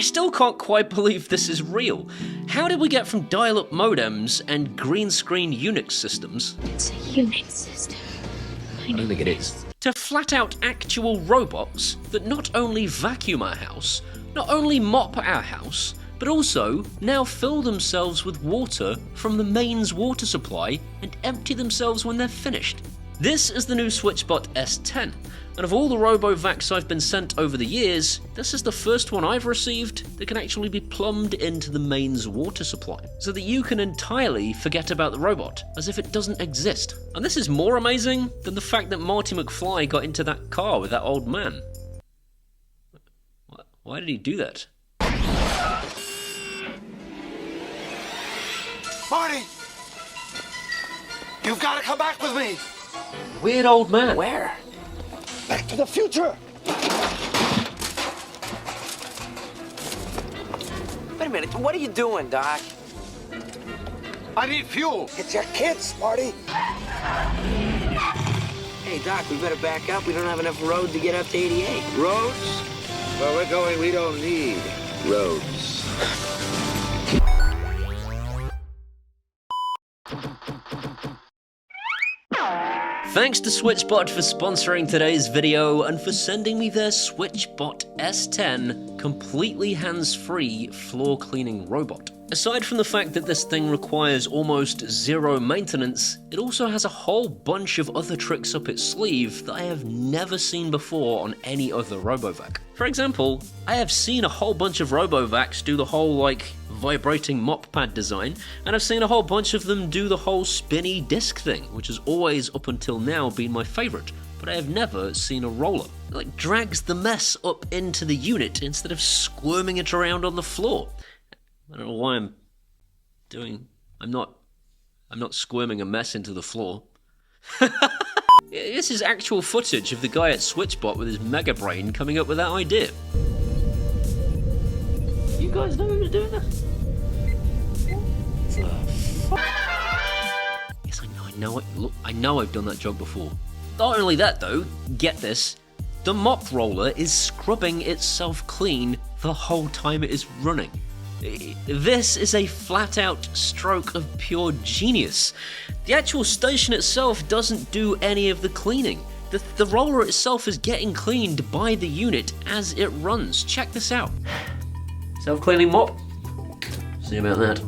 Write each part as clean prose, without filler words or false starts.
still can't quite believe this is real. How did we get from dial-up modems and green screen Unix systems... It's a Unix system. I don't think it is. ...to flat-out actual robots that not only vacuum our house, not only mop our house, but also now fill themselves with water from the mains water supply and empty themselves when they're finished. This is the new Switchbot S10, and of all the Robovacs I've been sent over the years, this is the first one I've received that can actually be plumbed into the mains water supply, so that you can entirely forget about the robot, as if it doesn't exist. And this is more amazing than the fact that Marty McFly got into that car with that old man. Why did he do that? Marty! You've got to come back with me! Weird old man. Where? Back to the future! Wait a minute, what are you doing, Doc? I need fuel! It's your kids, Marty! Hey, Doc, we better back up. We don't have enough road to get up to 88. Roads? Where we're going, we don't need roads. Thanks to Switchbot for sponsoring today's video and for sending me their Switchbot S10 completely hands-free floor cleaning robot. Aside from the fact that this thing requires almost zero maintenance, it also has a whole bunch of other tricks up its sleeve that I have never seen before on any other Robovac. For example, I have seen a whole bunch of Robovacs do the whole vibrating mop pad design, and I've seen a whole bunch of them do the whole spinny disc thing, which has always up until now been my favourite, but I have never seen a roller. It drags the mess up into the unit instead of squirming it around on the floor. I don't know why I'm not squirming a mess into the floor. This is actual footage of the guy at Switchbot with his mega brain coming up with that idea. You guys know who's doing this? Yes, I know it. Look, I know I've done that joke before. Not only that though, get this, the mop roller is scrubbing itself clean the whole time it is running. This is a flat-out stroke of pure genius. The actual station itself doesn't do any of the cleaning. The roller itself is getting cleaned by the unit as it runs. Check this out. Self-cleaning mop. See about that.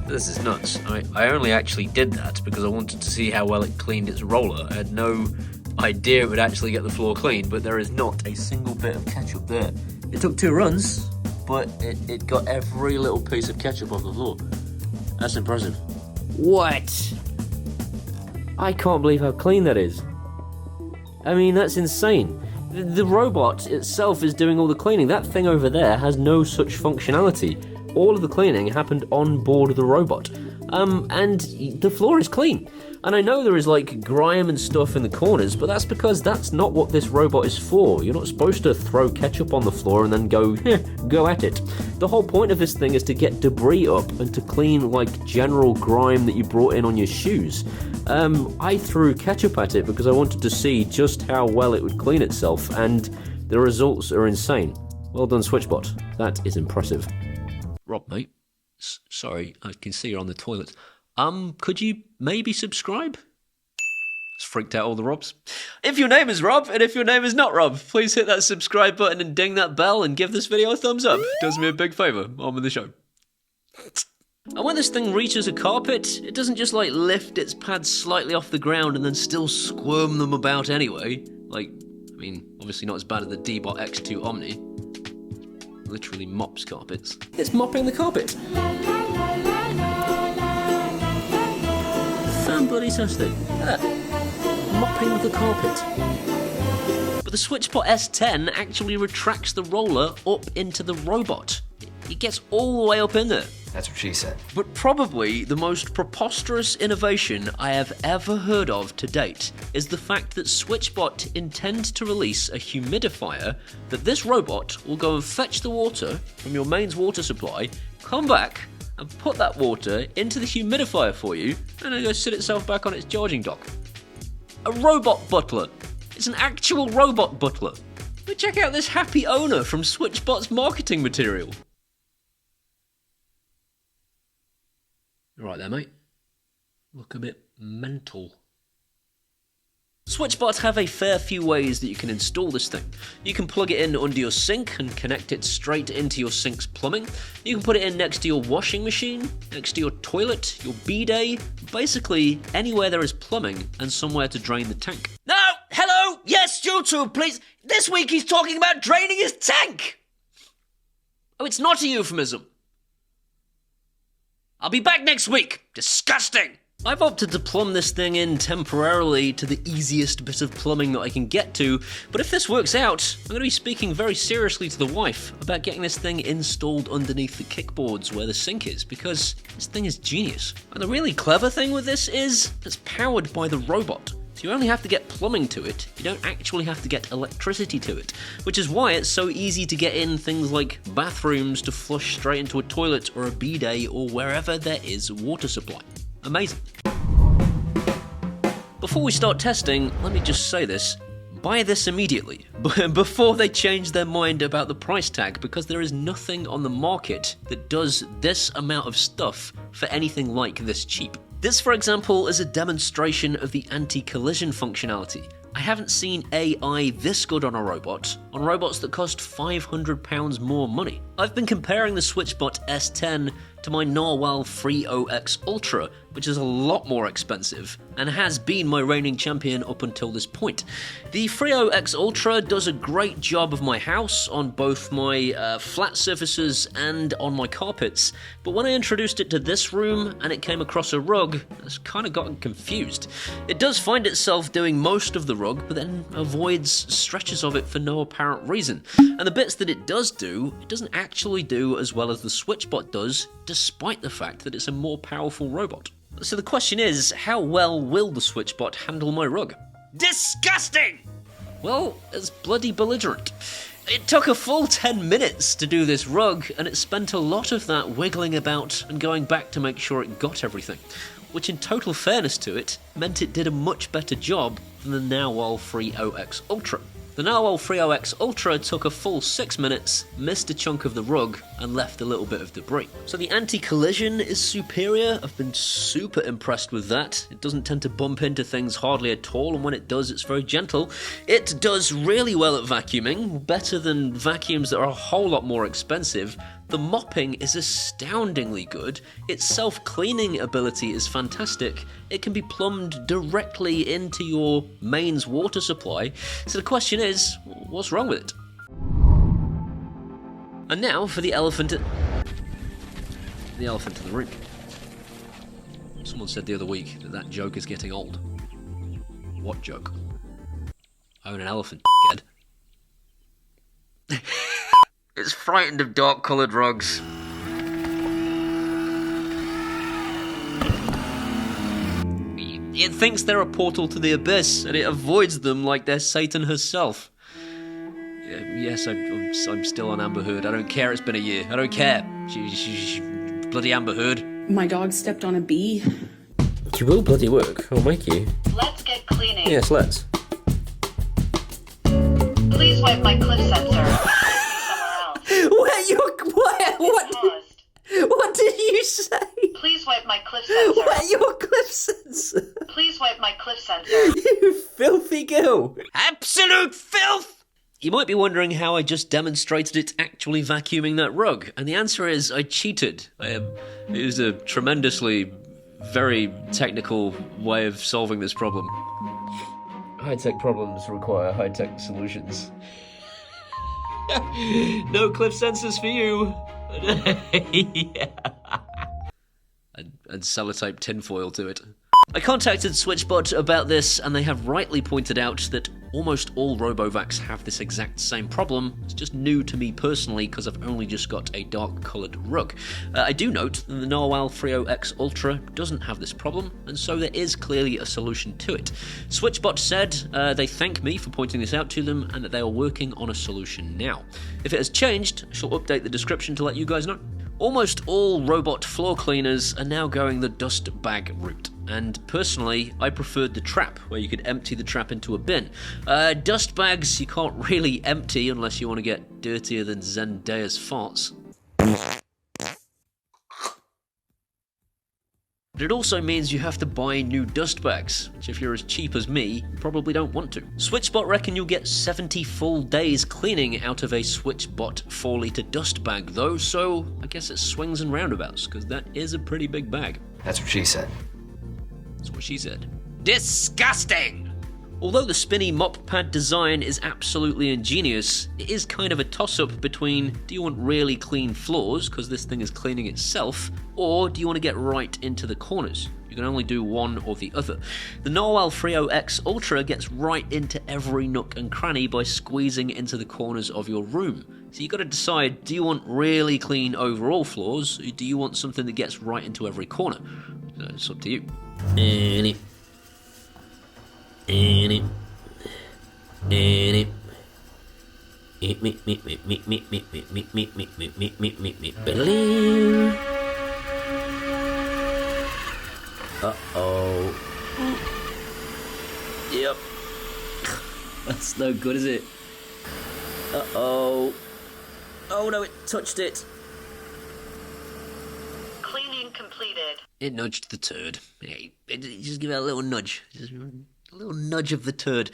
This is nuts. I only actually did that because I wanted to see how well it cleaned its roller. I had no idea it would actually get the floor clean, but there is not a single bit of ketchup there. It took 2 runs, but it got every little piece of ketchup off the floor. That's impressive. What? I can't believe how clean that is. I mean, that's insane. The robot itself is doing all the cleaning. That thing over there has no such functionality. All of the cleaning happened on board the robot. And the floor is clean. And I know there is grime and stuff in the corners, but that's because that's not what this robot is for. You're not supposed to throw ketchup on the floor and then go at it. The whole point of this thing is to get debris up and to clean general grime that you brought in on your shoes. I threw ketchup at it because I wanted to see just how well it would clean itself, and the results are insane. Well done, Switchbot. That is impressive. Rob, mate. Sorry, I can see you're on the toilet. Could you maybe subscribe? It's freaked out all the Robs. If your name is Rob, and if your name is not Rob, please hit that subscribe button and ding that bell and give this video a thumbs up. Does me a big favour. On with the show. And when this thing reaches a carpet, it doesn't just lift its pads slightly off the ground and then still squirm them about anyway. Obviously not as bad as the D-Bot X2 Omni. Literally mops carpets. It's mopping the carpet. Fantastic. Mopping the carpet. But the Switchbot S10 actually retracts the roller up into the robot. It gets all the way up in there. That's what she said. But probably the most preposterous innovation I have ever heard of to date is the fact that Switchbot intends to release a humidifier that this robot will go and fetch the water from your mains water supply, come back, and put that water into the humidifier for you, and then go sit itself back on its charging dock. A robot butler. It's an actual robot butler. But check out this happy owner from Switchbot's marketing material. You right there, mate? Look a bit mental. Switchbots have a fair few ways that you can install this thing. You can plug it in under your sink and connect it straight into your sink's plumbing. You can put it in next to your washing machine, next to your toilet, your bidet, basically anywhere there is plumbing and somewhere to drain the tank. No! Hello! Yes, YouTube, please! This week he's talking about draining his tank! Oh, it's not a euphemism. I'll be back next week. Disgusting! I've opted to plumb this thing in temporarily to the easiest bit of plumbing that I can get to, but if this works out, I'm going to be speaking very seriously to the wife about getting this thing installed underneath the kickboards where the sink is, because this thing is genius. And the really clever thing with this is, it's powered by the robot. So you only have to get plumbing to it, you don't actually have to get electricity to it, which is why it's so easy to get in things like bathrooms to flush straight into a toilet or a bidet or wherever there is water supply. Amazing. Before we start testing, let me just say this. Buy this immediately, before they change their mind about the price tag, because there is nothing on the market that does this amount of stuff for anything like this cheap. This, for example, is a demonstration of the anti-collision functionality. I haven't seen AI this good on robots that cost £500 more money. I've been comparing the Switchbot S10 to my Narwal Freo X Ultra, which is a lot more expensive, and has been my reigning champion up until this point. The Freo X Ultra does a great job of my house, on both my flat surfaces and on my carpets, but when I introduced it to this room and it came across a rug, it's kind of gotten confused. It does find itself doing most of the rug, but then avoids stretches of it for no apparent reason. And the bits that it does do, it doesn't actually do as well as the Switchbot does, despite the fact that it's a more powerful robot. So the question is, how well will the Switchbot handle my rug? Disgusting! Well, it's bloody belligerent. It took a full 10 minutes to do this rug, and it spent a lot of that wiggling about and going back to make sure it got everything, which in total fairness to it, meant it did a much better job than the Narwal Freo X Ultra. The Narwal Freo X Ultra took a full 6 minutes, missed a chunk of the rug, and left a little bit of debris. So the anti-collision is superior. I've been super impressed with that. It doesn't tend to bump into things hardly at all, and when it does, it's very gentle. It does really well at vacuuming, better than vacuums that are a whole lot more expensive. The mopping is astoundingly good. Its self-cleaning ability is fantastic. It can be plumbed directly into your mains water supply. So the question is, what's wrong with it? And now for the elephant in the room. Someone said the other week that that joke is getting old. What joke? I own an elephant, kid. It's frightened of dark-coloured rugs. It thinks they're a portal to the abyss, and it avoids them like they're Satan herself. Yes, I'm still on Amber Heard. I don't care, it's been a year. I don't care. She bloody Amber Heard. My dog stepped on a bee. You will bloody work. I'll make you. Let's get cleaning. Yes, let's. Please wipe my cliff sensor. What did you say? Please wipe my cliff sensor. Wet your cliff sensor. Please wipe my cliff sensor. You filthy girl. Absolute filth! You might be wondering how I just demonstrated it actually vacuuming that rug, and the answer is I cheated. It was a tremendously, very technical way of solving this problem. High-tech problems require high-tech solutions. No cliff sensors for you. Yeah. And sellotape tinfoil to it. I contacted Switchbot about this, and they have rightly pointed out that almost all Robovacs have this exact same problem. It's just new to me personally because I've only just got a dark-coloured rug. I do note that the Narwal Freo X Ultra doesn't have this problem, and so there is clearly a solution to it. Switchbot said they thank me for pointing this out to them, and that they are working on a solution now. If it has changed, I shall update the description to let you guys know. Almost all robot floor cleaners are now going the dust bag route, and personally, I preferred the trap, where you could empty the trap into a bin. Dust bags you can't really empty unless you want to get dirtier than Zendaya's farts. But it also means you have to buy new dust bags, which if you're as cheap as me, probably don't want to. Switchbot reckon you'll get 70 full days cleaning out of a Switchbot 4-litre dust bag though, so I guess it swings and roundabouts, because that is a pretty big bag. That's what she said. That's what she said. Disgusting! Although the spinny mop pad design is absolutely ingenious, it is kind of a toss-up between do you want really clean floors, because this thing is cleaning itself, or do you want to get right into the corners? You can only do one or the other. The Narwal Freo X Ultra gets right into every nook and cranny by squeezing into the corners of your room. So you got to decide, do you want really clean overall floors, or do you want something that gets right into every corner? So it's up to you. Uh-oh. Yep. That's no good, is it? Uh-oh. Oh no, it touched it. Cleaning completed. It nudged the turd. Hey, just give it a little nudge. Just a little nudge of the turd.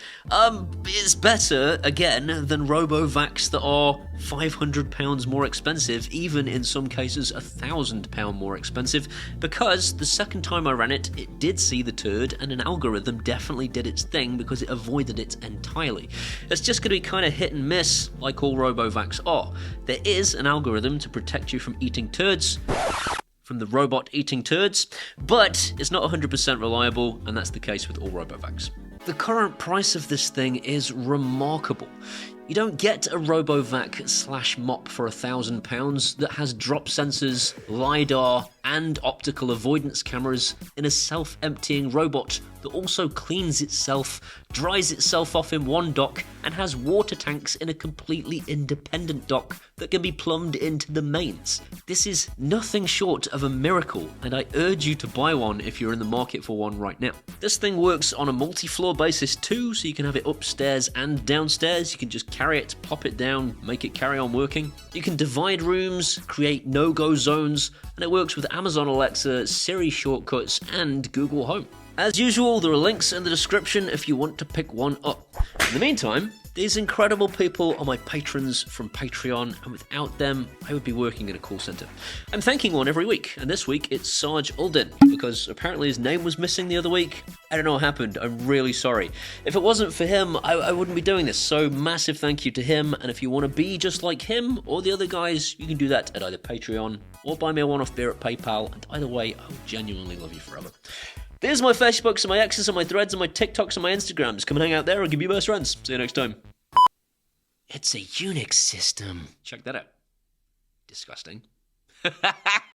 It's better, again, than Robovacs that are £500 more expensive, even in some cases £1,000 more expensive, because the second time I ran it, it did see the turd, and an algorithm definitely did its thing because it avoided it entirely. It's just going to be kind of hit and miss, like all Robovacs are. There is an algorithm to protect you from eating turds, from the robot eating turds, but it's not 100% reliable, and that's the case with all Robovacs. The current price of this thing is remarkable. You don't get a Robovac/mop for £1,000 that has drop sensors, LiDAR, and optical avoidance cameras in a self-emptying robot that also cleans itself, dries itself off in one dock, and has water tanks in a completely independent dock that can be plumbed into the mains. This is nothing short of a miracle, and I urge you to buy one if you're in the market for one right now. This thing works on a multi-floor basis too, so you can have it upstairs and downstairs. You can just carry it, plop it down, make it carry on working. You can divide rooms, create no-go zones, and it works with Amazon Alexa, Siri shortcuts, and Google Home. As usual, there are links in the description if you want to pick one up. In the meantime, these incredible people are my patrons from Patreon, and without them, I would be working in a call centre. I'm thanking one every week, and this week it's Sarge Uldin, because apparently his name was missing the other week. I don't know what happened, I'm really sorry. If it wasn't for him, I wouldn't be doing this, so massive thank you to him, and if you want to be just like him or the other guys, you can do that at either Patreon or buy me a one-off beer at PayPal, and either way, I will genuinely love you forever. There's my Facebooks and my X's and my Threads and my TikToks and my Instagrams. Come and hang out there and give me best friends. See you next time. It's a Unix system. Check that out. Disgusting.